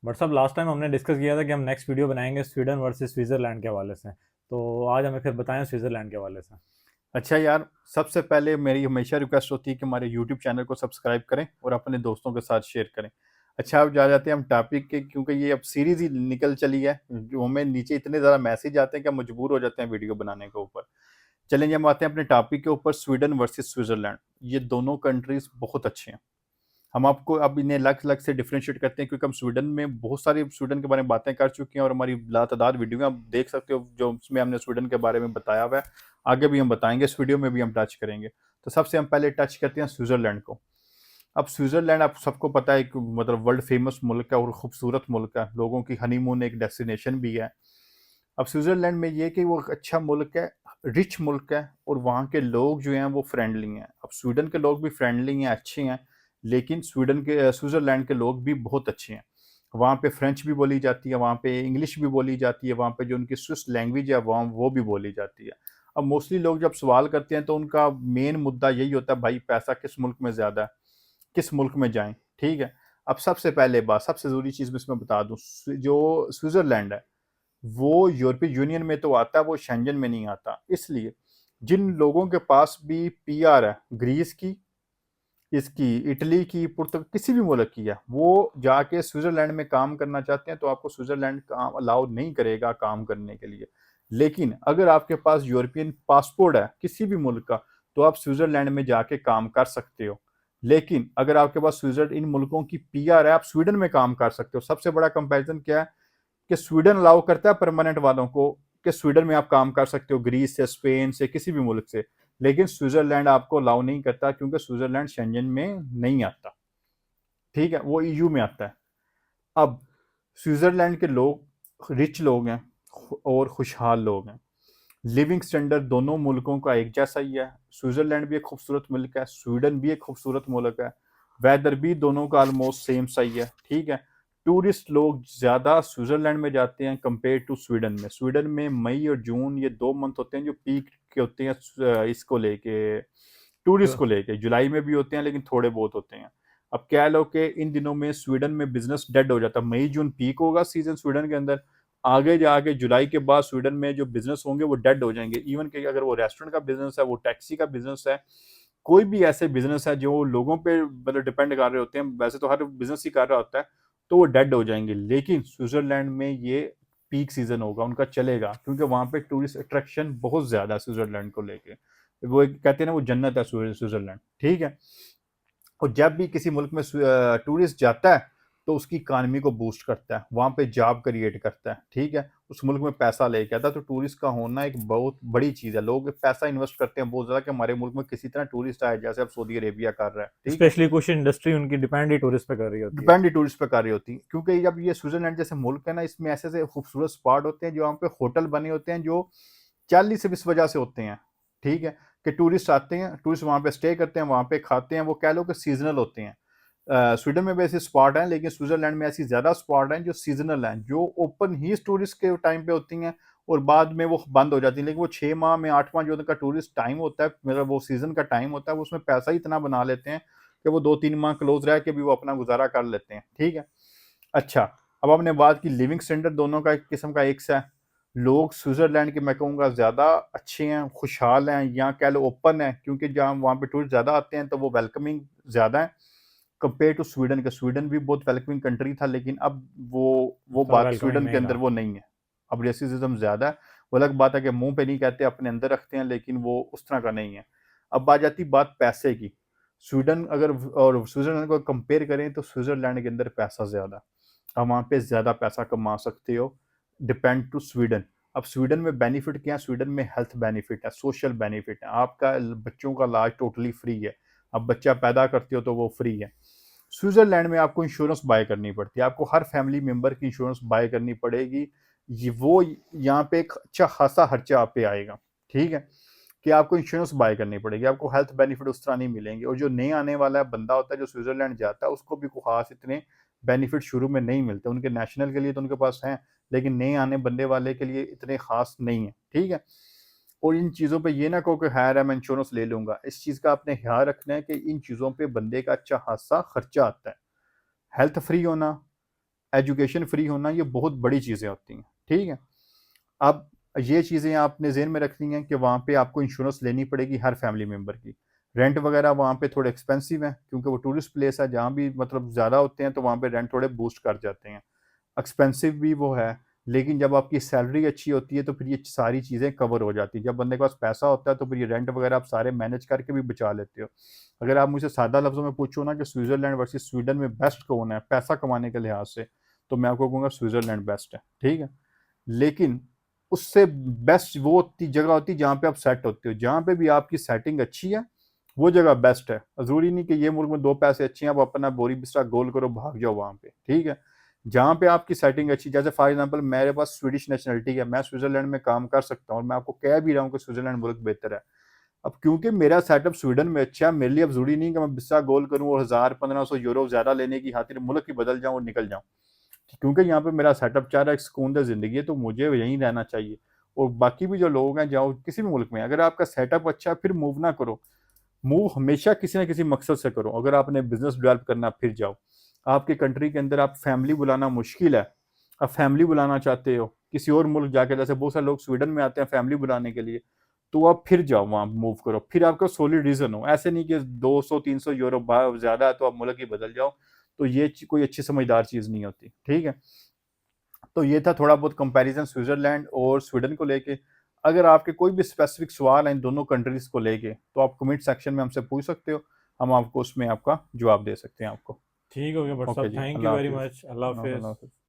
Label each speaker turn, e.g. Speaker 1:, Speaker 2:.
Speaker 1: But सब last time हमने discuss किया था कि हम नेक्स्ट वीडियो बनाएंगे स्वीडन वर्सेस स्विट्जरलैंड के हवाले से। तो आज हमें फिर बताएं स्विट्जरलैंड के हवाले से।
Speaker 2: अच्छा यार, सबसे पहले मेरी हमेशा रिक्वेस्ट होती है कि हमारे यूट्यूब चैनल को सब्सक्राइब करें और अपने दोस्तों के साथ शेयर करें। अच्छा, अब जा जाते हैं हम टॉपिक के, क्योंकि ये अब सीरीज ही निकल चली है। जो हमें नीचे इतने ज़्यादा मैसेज आते हैं कि हम मजबूर हो जाते हैं वीडियो बनाने के ऊपर। चलेंगे, हम आते हैं अपने टॉपिक के ऊपर, स्वीडन वर्सेस स्विट्जरलैंड। ये दोनों कंट्रीज बहुत अच्छे हैं। हम आपको अब इन्हें अलग अलग से डिफरेंशिएट करते हैं, क्योंकि हम स्वीडन में बहुत सारी स्वीडन के बारे में बातें कर चुके हैं और हमारी लातादार वीडियो आप देख सकते हो जो उसमें हमने स्वीडन के बारे में बताया हुआ है। आगे भी हम बताएंगे, इस वीडियो में भी हम टच करेंगे। तो सबसे हम पहले टच करते हैं स्विट्जरलैंड को। अब स्विट्जरलैंड आप सबको पता है कि मतलब वर्ल्ड फेमस मुल्क है और खूबसूरत मुल्क है, लोगों की हनीमून एक डेस्टिनेशन भी है। अब स्विट्जरलैंड में ये कि वो एक अच्छा मुल्क है, रिच मुल्क है, और वहाँ के लोग जो हैं वो फ्रेंडली हैं। अब स्वीडन के लोग भी फ्रेंडली हैं, अच्छे हैं, लेकिन स्विट्जरलैंड के लोग भी बहुत अच्छे हैं। वहाँ पे फ्रेंच भी बोली जाती है, वहाँ पे इंग्लिश भी बोली जाती है, वहाँ पे जो उनकी स्विस लैंग्वेज है वहाँ वो भी बोली जाती है। अब मोस्टली लोग जब सवाल करते हैं तो उनका मेन मुद्दा यही होता है, भाई पैसा किस मुल्क में ज़्यादा है, किस मुल्क में जाएं। ठीक है। अब सबसे पहले बात, सबसे ज़रूरी चीज़ मैं इसमें बता दूं, जो स्विट्जरलैंड है वो यूरोपीय यूनियन में तो आता है, वो शेंजन में नहीं आता। इसलिए जिन लोगों के पास भी पीआर है, ग्रीस की, इसकी, इटली की, पुर्तगाल, किसी भी मुल्क की है, वो जाके स्विट्जरलैंड में काम करना चाहते हैं तो आपको स्विट्जरलैंड काम अलाउ नहीं करेगा काम करने के लिए। लेकिन अगर आपके पास यूरोपियन पासपोर्ट है किसी भी मुल्क का, तो आप स्विट्जरलैंड में जाके काम कर सकते हो। लेकिन अगर आपके पास स्विट्जर इन मुल्कों की पीआर है, आप स्वीडन में काम कर सकते हो। सबसे बड़ा कंपैरिजन क्या है कि स्वीडन अलाउ करता है परमानेंट वालों को कि स्वीडन में आप काम कर सकते हो, ग्रीस से, स्पेन से, किसी भी मुल्क से। लेकिन स्विट्जरलैंड आपको अलाउ नहीं करता, क्योंकि स्विट्जरलैंड शेंजन में नहीं आता। ठीक है, वो ईयू में आता है। अब स्विट्जरलैंड के लोग रिच लोग हैं और खुशहाल लोग हैं। लिविंग स्टैंडर्ड दोनों मुल्कों का एक जैसा ही है। स्विट्जरलैंड भी एक खूबसूरत मुल्क है, स्वीडन भी एक खूबसूरत मुल्क है। वेदर भी दोनों का ऑलमोस्ट सेम सही है। ठीक है। टूरिस्ट लोग ज़्यादा स्विट्जरलैंड में जाते हैं कंपेयर टू स्वीडन में। स्वीडन में मई और जून ये 2 मंथ होते हैं जो पीक के होते हैं, इसको लेके, टूरिस्ट
Speaker 1: तो
Speaker 2: को लेके। जुलाई में भी होते हैं लेकिन थोड़े बहुत होते हैं। अब कह लो कि इन दिनों में स्वीडन में बिजनेस डेड हो जाता है। मई जून पीक होगा सीजन स्वीडन के अंदर, आगे जाके जुलाई के बाद स्वीडन में जो बिजनेस होंगे वो डेड हो जाएंगे। इवन कि अगर वो रेस्टोरेंट का बिजनेस है, वो टैक्सी का बिजनेस है, कोई भी ऐसे बिजनेस है जो लोगों पे मतलब डिपेंड कर रहे होते हैं, वैसे तो हर बिजनेस ही कर रहा होता है, तो वो डेड हो जाएंगे। लेकिन स्विट्जरलैंड में ये पीक सीजन होगा, उनका चलेगा, क्योंकि वहां पे टूरिस्ट अट्रैक्शन बहुत ज्यादा है स्विट्जरलैंड को लेके। वो कहते हैं ना, वो जन्नत है स्विट्जरलैंड। ठीक है। और जब भी किसी मुल्क में टूरिस्ट जाता है तो उसकी इकानमी को बूस्ट करता है, वहाँ पे जॉब क्रिएट करता है। ठीक है। उस मुल्क में पैसा लेके आता है। तो टूरिस्ट का होना एक बहुत बड़ी चीज़ है। लोग पैसा इन्वेस्ट करते हैं बहुत ज़्यादा कि हमारे मुल्क में किसी तरह टूरिस्ट आए, जैसे अब सऊदी अरेबिया कर रहा है। ठीक है।
Speaker 1: स्पेशली कुछ इंडस्ट्री उनकी डिपेंड ही टूरिस्ट पे कर रही होती है।
Speaker 2: डिपेंड ही टूरिस्ट पे कर रही होती है, क्योंकि जब ये स्विट्जरलैंड जैसे मुल्क है ना, इसमें ऐसे ऐसे खूबसूरत स्पॉट होते हैं जो वहाँ पे होटल बने होते हैं, जो 40 से इस वजह से होते हैं। ठीक है। कि टूरिस्ट आते हैं, टूरिस्ट वहाँ पे स्टे करते हैं, वहाँ पे खाते हैं, वो कह लो कि सीजनल होते हैं। स्वीडन में भी ऐसे स्पॉट हैं, लेकिन स्विट्जरलैंड में ऐसी ज़्यादा स्पॉट हैं जो सीजनल हैं, जो ओपन ही टूरिस्ट के टाइम पे होती हैं और बाद में वो बंद हो जाती हैं। लेकिन वो 6 माह में 8 माह जो उनका टूरिस्ट टाइम होता है, मतलब वो सीजन का टाइम होता है, वो उसमें पैसा ही इतना बना लेते हैं कि वो 2-3 माह क्लोज रह के भी वो अपना गुजारा कर लेते हैं। ठीक है। अच्छा, अब आपने बात की लिविंग स्टैंडर्ड दोनों का एक किस्म का एक सा है। लोग स्विट्जरलैंड के मैं कहूँगा ज़्यादा अच्छे हैं, खुशहाल हैं, या कह लो ओपन है, क्योंकि जहाँ वहाँ पे टूरिस्ट ज़्यादा आते हैं तो वो वेलकमिंग ज़्यादा है कंपेयर टू स्वीडन के। स्वीडन भी बहुत वेलकमिंग कंट्री था, लेकिन अब वो
Speaker 1: उतना
Speaker 2: बात
Speaker 1: वेलकमिंग
Speaker 2: स्वीडन के
Speaker 1: नहीं
Speaker 2: अंदर
Speaker 1: रहा।
Speaker 2: वो नहीं है। अब रेसिज्म ज़्यादा है। वो अलग बात है कि मुंह पे नहीं कहते, अपने अंदर रखते हैं, लेकिन वो उस तरह का नहीं है। अब आ जाती बात पैसे की। स्वीडन अगर और स्विट्जरलैंड को कंपेयर करें तो स्विट्जरलैंड के अंदर पैसा ज़्यादा है। आप वहाँ पे ज़्यादा पैसा कमा सकते हो डिपेंड टू स्वीडन। अब स्वीडन में बेनिफिट क्या है? स्वीडन में हेल्थ बेनिफिट है, सोशल बेनिफिट है, आपका बच्चों का इलाज टोटली फ्री है। अब बच्चा पैदा करते हो तो वो फ्री है। स्विट्जरलैंड में आपको इंश्योरेंस बाय करनी पड़ती है, आपको हर फैमिली मेंबर की इंश्योरेंस बाय करनी पड़ेगी। ये वो यहाँ पे एक अच्छा खासा खर्चा आप पे आएगा। ठीक है। कि आपको इंश्योरेंस बाय करनी पड़ेगी, आपको हेल्थ बेनिफिट उस तरह नहीं मिलेंगे। और जो नए आने वाला बंदा होता है जो स्विट्जरलैंड जाता है, उसको भी कोई खास इतने बेनिफिट शुरू में नहीं मिलते। उनके नेशनल के लिए तो उनके पास हैं, लेकिन नए आने बंदे वाले के लिए इतने खास नहीं है। ठीक है। और इन चीज़ों पे ये ना कहो कि हायर है मैं इंश्योरेंस ले लूंगा। इस चीज़ का आपने ख्याल रखना है कि इन चीज़ों पे बंदे का अच्छा खासा खर्चा आता है। हेल्थ फ्री होना, एजुकेशन फ्री होना, ये बहुत बड़ी चीज़ें होती हैं, ठीक है। अब ये चीज़ें आपने ज़हन में रखनी है कि वहाँ पे आपको इंश्योरेंस लेनी पड़ेगी हर फैमिली मेंबर की। रेंट वगैरह वहाँ पे थोड़े एक्सपेंसिव हैं क्योंकि वो टूरिस्ट प्लेस है, जहाँ भी मतलब ज़्यादा होते हैं तो वहाँ पे रेंट थोड़े बूस्ट कर जाते हैं। एक्सपेंसिव भी वो है, लेकिन जब आपकी सैलरी अच्छी होती है तो फिर ये सारी चीज़ें कवर हो जाती हैं। जब बंदे के पास पैसा होता है तो फिर ये रेंट वगैरह आप सारे मैनेज करके भी बचा लेते हो। अगर आप मुझसे सादा लफ्ज़ों में पूछो ना कि स्विट्ज़रलैंड वर्सेस स्वीडन में बेस्ट कौन है पैसा कमाने के लिहाज से, तो मैं आपको कहूँगा स्विट्ज़रलैंड बेस्ट है, ठीक है। लेकिन उससे बेस्ट वो जगह होती है जहाँ पे आप सेट होते हो, जहाँ पे भी आपकी सेटिंग अच्छी है वो जगह बेस्ट है। ज़रूरी नहीं कि ये मुल्क में 2 पैसे अच्छे हैं, आप अपना बोरी बिस्तरा गोल करो भाग जाओ वहाँ पे, ठीक है। जहाँ पे आपकी सेटिंग अच्छी, जैसे फॉर एग्ज़ाम्पल मेरे पास स्वीडिश नेशनैलिटी है, मैं स्विट्ज़रलैंड में काम कर सकता हूँ और मैं आपको कह भी रहा हूँ कि स्विट्ज़रलैंड मुल्क बेहतर है। अब क्योंकि मेरा सेटअप स्वीडन में अच्छा है, मेरे लिए अब ज़रूरी नहीं कि मैं बिस्सा गोल करूँ और 1000-1500 यूरो ज़्यादा लेने की खातिर मुल्क ही बदल जाऊँ और निकल जाऊँ। क्योंकि यहाँ पे मेरा सेटअप चाह रहा है, एक सुकूनदार ज़िंदगी है, तो मुझे यहीं रहना चाहिए। और बाकी भी जो लोग हैं, जाओ किसी भी मुल्क में, अगर आपका सेटअप अच्छा है, फिर मूव ना करो। मूव हमेशा किसी न किसी मकसद से करो। अगर आपने बिज़नेस डेवलप करना है, फिर जाओ। आपकी कंट्री के अंदर आप फैमिली बुलाना मुश्किल है, आप फैमिली बुलाना चाहते हो, किसी और मुल्क जाके, जैसे बहुत सारे लोग स्वीडन में आते हैं फैमिली बुलाने के लिए, तो आप फिर जाओ वहाँ मूव करो। फिर आपका सॉलिड रीज़न हो, ऐसे नहीं कि 200-300 यूरो ज़्यादा है तो आप मुल्क ही बदल जाओ, तो ये कोई अच्छी समझदार चीज़ नहीं होती, ठीक है। तो ये था थोड़ा बहुत कंपैरिजन स्विट्ज़रलैंड और स्वीडन को लेके। अगर आपके कोई भी स्पेसिफिक सवाल हैं इन दोनों कंट्रीज़ को लेके, तो आप कमेंट सेक्शन में हमसे पूछ सकते हो, हम आपको उसमें आपका जवाब दे सकते हैं आपको।
Speaker 1: ठीक हो गया बट
Speaker 2: ओके
Speaker 1: साहब,
Speaker 2: जी,
Speaker 1: थैंक यू
Speaker 2: अल्लाह
Speaker 1: वेरी
Speaker 2: हाफ़िज़।
Speaker 1: मच, अल्लाह
Speaker 2: अल्लाह
Speaker 1: हाफिज़।
Speaker 2: हाफ़िज़।